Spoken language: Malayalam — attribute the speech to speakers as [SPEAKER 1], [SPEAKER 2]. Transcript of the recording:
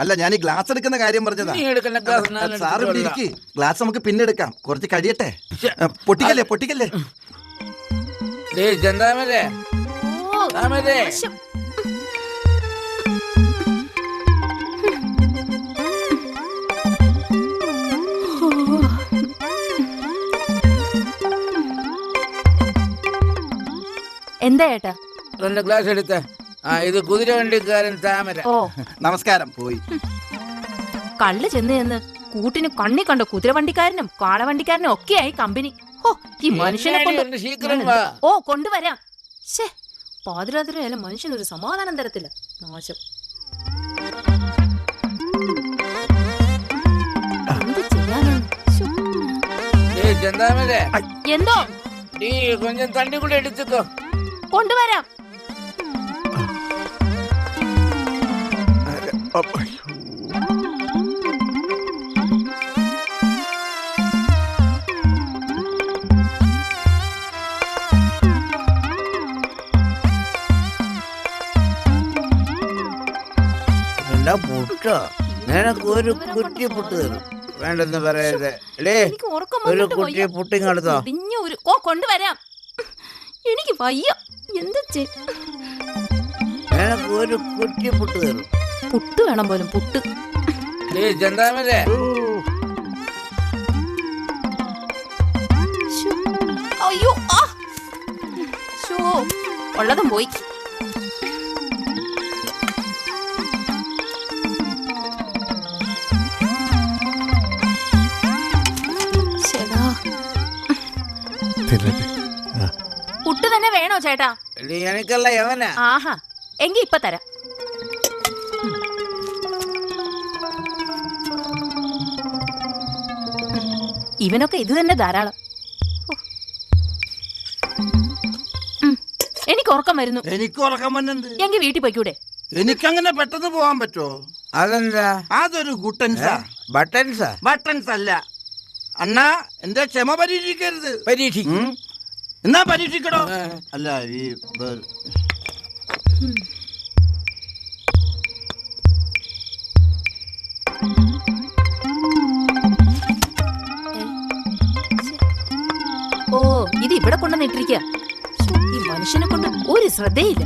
[SPEAKER 1] അല്ല, ഞാൻ ഈ ഗ്ലാസ് എടുക്കുന്ന കാര്യം പറഞ്ഞതാ. സാർ ഇവിടെ ഇരിക്ക്, ഗ്ലാസ് നമുക്ക് പിന്നെ എടുക്കാം, കുറച്ച് കഴിയട്ടെ. പൊട്ടിക്കല്ലേ.
[SPEAKER 2] എന്താ ഏട്ടാ?
[SPEAKER 3] ഗ്ലാസ് എടുത്ത ഇത് കുതിരവണ്ടിക്കാരൻ താമര.
[SPEAKER 2] ഓ
[SPEAKER 1] നമസ്കാരം. പോയി
[SPEAKER 2] കള്ള് ചെന്ന് കൂട്ടിന് കണ്ണി കണ്ട കുതിരവണ്ടിക്കാരനും കാളവണ്ടിക്കാരനും ഒക്കെയായി കമ്പനി. ഓ ഈ മനുഷ്യനെ കൊണ്ട് ഓ കൊണ്ടുവരാം. ശേ, പാതിരാതിരയല്ല മനുഷ്യനൊരു സമാധാനം തരത്തില്ല. നാശം. എന്ത് ചെയ്യാനാണ്? എന്തോ
[SPEAKER 3] കൊഞ്ചം തണ്ടി കൂടെ എടുത്തോ.
[SPEAKER 2] കൊണ്ടുവരാം.
[SPEAKER 3] പുട്ടോ നിനക്ക് ഒരു കുറ്റി പുട്ട് തരും. വേണ്ടെന്ന് പറയരുത്. ഒരു കുറ്റി പുട്ടിങ്ങെടുത്തോ.
[SPEAKER 2] ഓ കൊണ്ടുവരാം. എനിക്ക് വയ്യ. എന്താ
[SPEAKER 3] നിനക്ക് ഒരു കുറ്റി പുട്ട് തരും.
[SPEAKER 2] പുട്ട് വേണം പോലും. പുട്ട്.
[SPEAKER 3] ചെന്താമരേ,
[SPEAKER 2] അയ്യോ ഉള്ളതും പോയി. പുട്ട് തന്നെ വേണോ ചേട്ടാ?
[SPEAKER 3] എനിക്കല്ല യവനാ.
[SPEAKER 2] ആഹാ, എങ്കി ഇപ്പൊ തരാം. ഇവനൊക്കെ ഇത് തന്നെ ധാരാളം. എനിക്ക് ഉറക്കം വരുന്നു.
[SPEAKER 1] എനിക്ക് ഉറക്കം വന്നത്.
[SPEAKER 2] എങ്കി വീട്ടിൽ പോയിക്കൂടെ?
[SPEAKER 1] എനിക്കങ്ങനെ പെട്ടെന്ന് പോവാൻ പറ്റുമോ?
[SPEAKER 3] അതെന്താ?
[SPEAKER 1] അതൊരു ഗുട്ടൻസാ. ബട്ടൻസ് അല്ല അണ്ണാ. എന്റെ ക്ഷമ പരീക്ഷിക്കരുത്.
[SPEAKER 3] പരീക്ഷിക്കും.
[SPEAKER 1] എന്നാ പരീക്ഷിക്കണോ? അല്ല ഈ
[SPEAKER 2] ഓ ഇത് ഇവിടെ കൊണ്ടുവന്നിട്ടിരിക്കുക. ഈ മനുഷ്യനെ കൊണ്ട് ഒരു ശ്രദ്ധയില്ല.